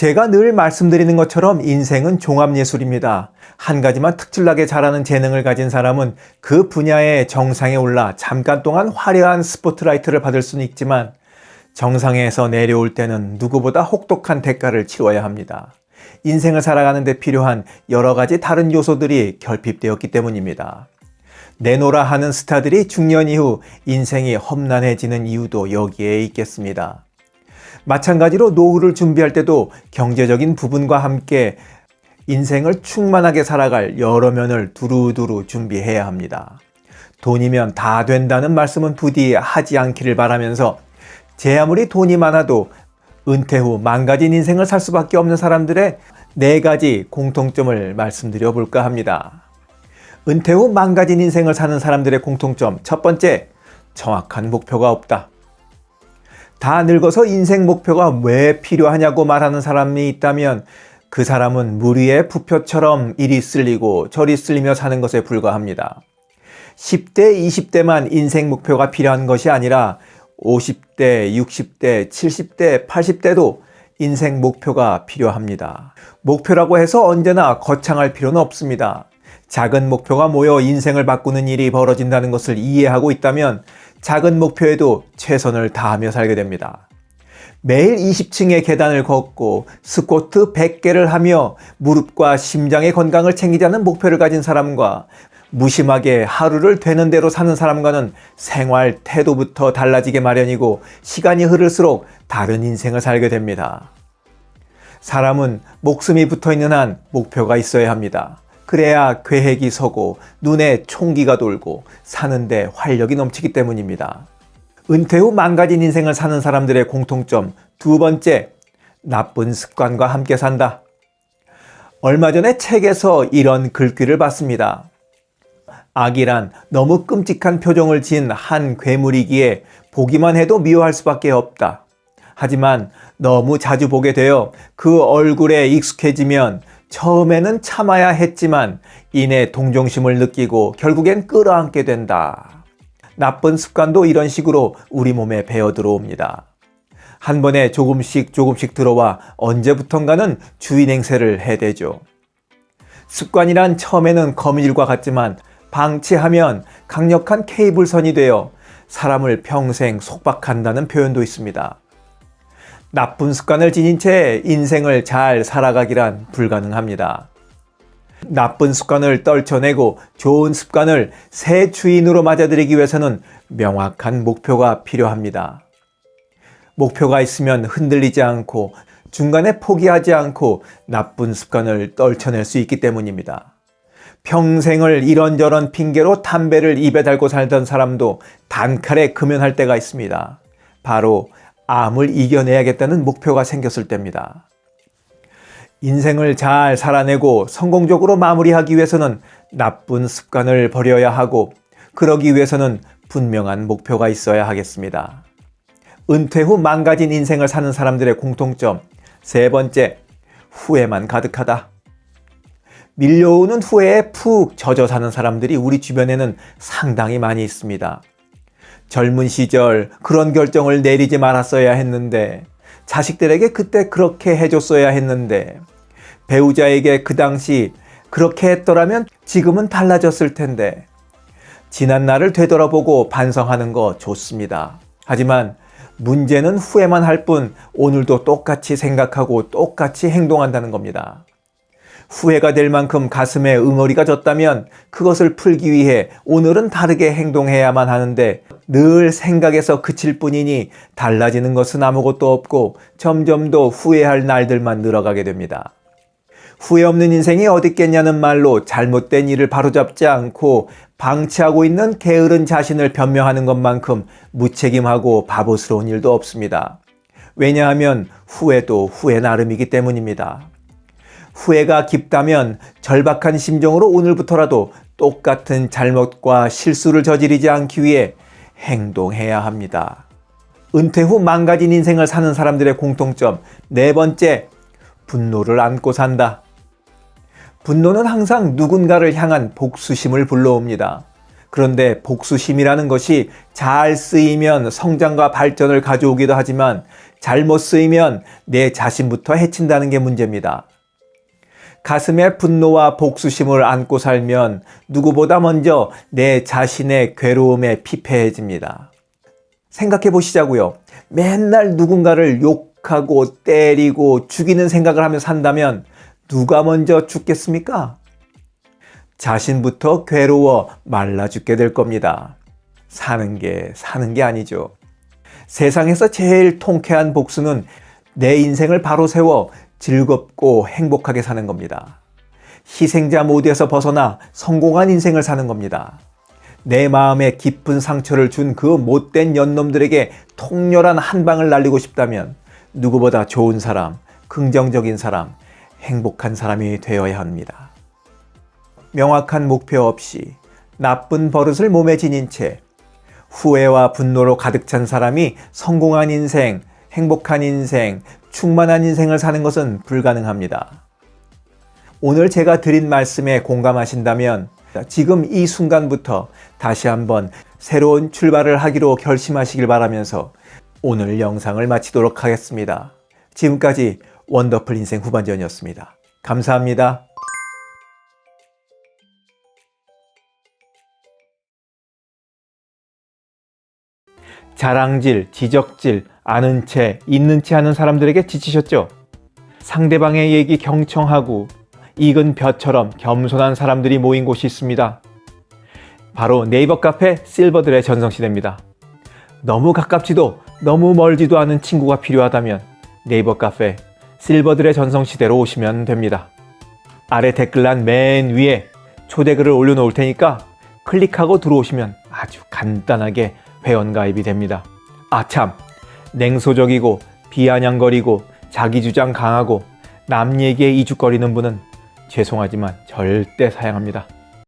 제가 늘 말씀드리는 것처럼 인생은 종합예술입니다. 한 가지만 특출나게 잘하는 재능을 가진 사람은 그 분야의 정상에 올라 잠깐 동안 화려한 스포트라이트를 받을 수는 있지만 정상에서 내려올 때는 누구보다 혹독한 대가를 치러야 합니다. 인생을 살아가는 데 필요한 여러 가지 다른 요소들이 결핍되었기 때문입니다. 내노라 하는 스타들이 중년 이후 인생이 험난해지는 이유도 여기에 있겠습니다. 마찬가지로 노후를 준비할 때도 경제적인 부분과 함께 인생을 충만하게 살아갈 여러 면을 두루두루 준비해야 합니다. 돈이면 다 된다는 말씀은 부디 하지 않기를 바라면서 제 아무리 돈이 많아도 은퇴 후 망가진 인생을 살 수밖에 없는 사람들의 4가지 공통점을 말씀드려 볼까 합니다. 은퇴 후 망가진 인생을 사는 사람들의 공통점 첫 번째, 정확한 목표가 없다. 다 늙어서 인생 목표가 왜 필요하냐고 말하는 사람이 있다면 그 사람은 물 위의 부표처럼 이리 쓸리고 저리 쓸리며 사는 것에 불과합니다. 10대, 20대만 인생 목표가 필요한 것이 아니라 50대, 60대, 70대, 80대도 인생 목표가 필요합니다. 목표라고 해서 언제나 거창할 필요는 없습니다. 작은 목표가 모여 인생을 바꾸는 일이 벌어진다는 것을 이해하고 있다면 작은 목표에도 최선을 다하며 살게 됩니다. 매일 20층의 계단을 걷고 스쿼트 100개를 하며 무릎과 심장의 건강을 챙기자는 목표를 가진 사람과 무심하게 하루를 되는 대로 사는 사람과는 생활 태도부터 달라지게 마련이고 시간이 흐를수록 다른 인생을 살게 됩니다. 사람은 목숨이 붙어있는 한 목표가 있어야 합니다. 그래야 계획이 서고 눈에 총기가 돌고 사는데 활력이 넘치기 때문입니다. 은퇴 후 망가진 인생을 사는 사람들의 공통점 두 번째, 나쁜 습관과 함께 산다. 얼마 전에 책에서 이런 글귀를 봤습니다. 악이란 너무 끔찍한 표정을 지은 한 괴물이기에 보기만 해도 미워할 수밖에 없다. 하지만 너무 자주 보게 되어 그 얼굴에 익숙해지면 처음에는 참아야 했지만 이내 동정심을 느끼고 결국엔 끌어안게 된다. 나쁜 습관도 이런 식으로 우리 몸에 배어 들어옵니다. 한 번에 조금씩 들어와 언제부턴가는 주인 행세를 해대죠. 습관이란 처음에는 거미줄과 같지만 방치하면 강력한 케이블선이 되어 사람을 평생 속박한다는 표현도 있습니다. 나쁜 습관을 지닌 채 인생을 잘 살아가기란 불가능합니다. 나쁜 습관을 떨쳐내고 좋은 습관을 새 주인으로 맞아들이기 위해서는 명확한 목표가 필요합니다. 목표가 있으면 흔들리지 않고 중간에 포기하지 않고 나쁜 습관을 떨쳐낼 수 있기 때문입니다. 평생을 이런저런 핑계로 담배를 입에 달고 살던 사람도 단칼에 금연할 때가 있습니다. 바로 암을 이겨내야겠다는 목표가 생겼을 때입니다. 인생을 잘 살아내고 성공적으로 마무리하기 위해서는 나쁜 습관을 버려야 하고 그러기 위해서는 분명한 목표가 있어야 하겠습니다. 은퇴 후 망가진 인생을 사는 사람들의 공통점 세 번째, 후회만 가득하다. 밀려오는 후회에 푹 젖어 사는 사람들이 우리 주변에는 상당히 많이 있습니다. 젊은 시절 그런 결정을 내리지 말았어야 했는데, 자식들에게 그때 그렇게 해줬어야 했는데, 배우자에게 그 당시 그렇게 했더라면 지금은 달라졌을 텐데. 지난 날을 되돌아보고 반성하는 거 좋습니다. 하지만 문제는 후회만 할 뿐 오늘도 똑같이 생각하고 똑같이 행동한다는 겁니다. 후회가 될 만큼 가슴에 응어리가 졌다면 그것을 풀기 위해 오늘은 다르게 행동해야만 하는데 늘 생각에서 그칠 뿐이니 달라지는 것은 아무것도 없고 점점 더 후회할 날들만 늘어가게 됩니다. 후회 없는 인생이 어디 있겠냐는 말로 잘못된 일을 바로잡지 않고 방치하고 있는 게으른 자신을 변명하는 것만큼 무책임하고 바보스러운 일도 없습니다. 왜냐하면 후회도 후회 나름이기 때문입니다. 후회가 깊다면 절박한 심정으로 오늘부터라도 똑같은 잘못과 실수를 저지르지 않기 위해 행동해야 합니다. 은퇴 후 망가진 인생을 사는 사람들의 공통점 네 번째, 분노를 안고 산다. 분노는 항상 누군가를 향한 복수심을 불러옵니다. 그런데 복수심이라는 것이 잘 쓰이면 성장과 발전을 가져오기도 하지만 잘못 쓰이면 내 자신부터 해친다는 게 문제입니다. 가슴에 분노와 복수심을 안고 살면 누구보다 먼저 내 자신의 괴로움에 피폐해집니다. 생각해 보시자고요. 맨날 누군가를 욕하고 때리고 죽이는 생각을 하며 산다면 누가 먼저 죽겠습니까? 자신부터 괴로워 말라 죽게 될 겁니다. 사는 게 아니죠. 세상에서 제일 통쾌한 복수는 내 인생을 바로 세워 즐겁고 행복하게 사는 겁니다. 희생자 모드에서 벗어나 성공한 인생을 사는 겁니다. 내 마음에 깊은 상처를 준 그 못된 연놈들에게 통렬한 한 방을 날리고 싶다면 누구보다 좋은 사람, 긍정적인 사람, 행복한 사람이 되어야 합니다. 명확한 목표 없이 나쁜 버릇을 몸에 지닌 채 후회와 분노로 가득 찬 사람이 성공한 인생, 행복한 인생, 충만한 인생을 사는 것은 불가능합니다. 오늘 제가 드린 말씀에 공감하신다면 지금 이 순간부터 다시 한번 새로운 출발을 하기로 결심하시길 바라면서 오늘 영상을 마치도록 하겠습니다. 지금까지 원더풀 인생 후반전이었습니다. 감사합니다. 자랑질, 지적질, 아는 채, 있는 채 하는 사람들에게 지치셨죠? 상대방의 얘기 경청하고 익은 벼처럼 겸손한 사람들이 모인 곳이 있습니다. 바로 네이버 카페 실버들의 전성시대입니다. 너무 가깝지도 너무 멀지도 않은 친구가 필요하다면 네이버 카페 실버들의 전성시대로 오시면 됩니다. 아래 댓글란 맨 위에 초대글을 올려놓을 테니까 클릭하고 들어오시면 아주 간단하게 회원가입이 됩니다. 아참, 냉소적이고 비아냥거리고 자기주장 강하고 남 얘기에 이죽거리는 분은 죄송하지만 절대 사양합니다.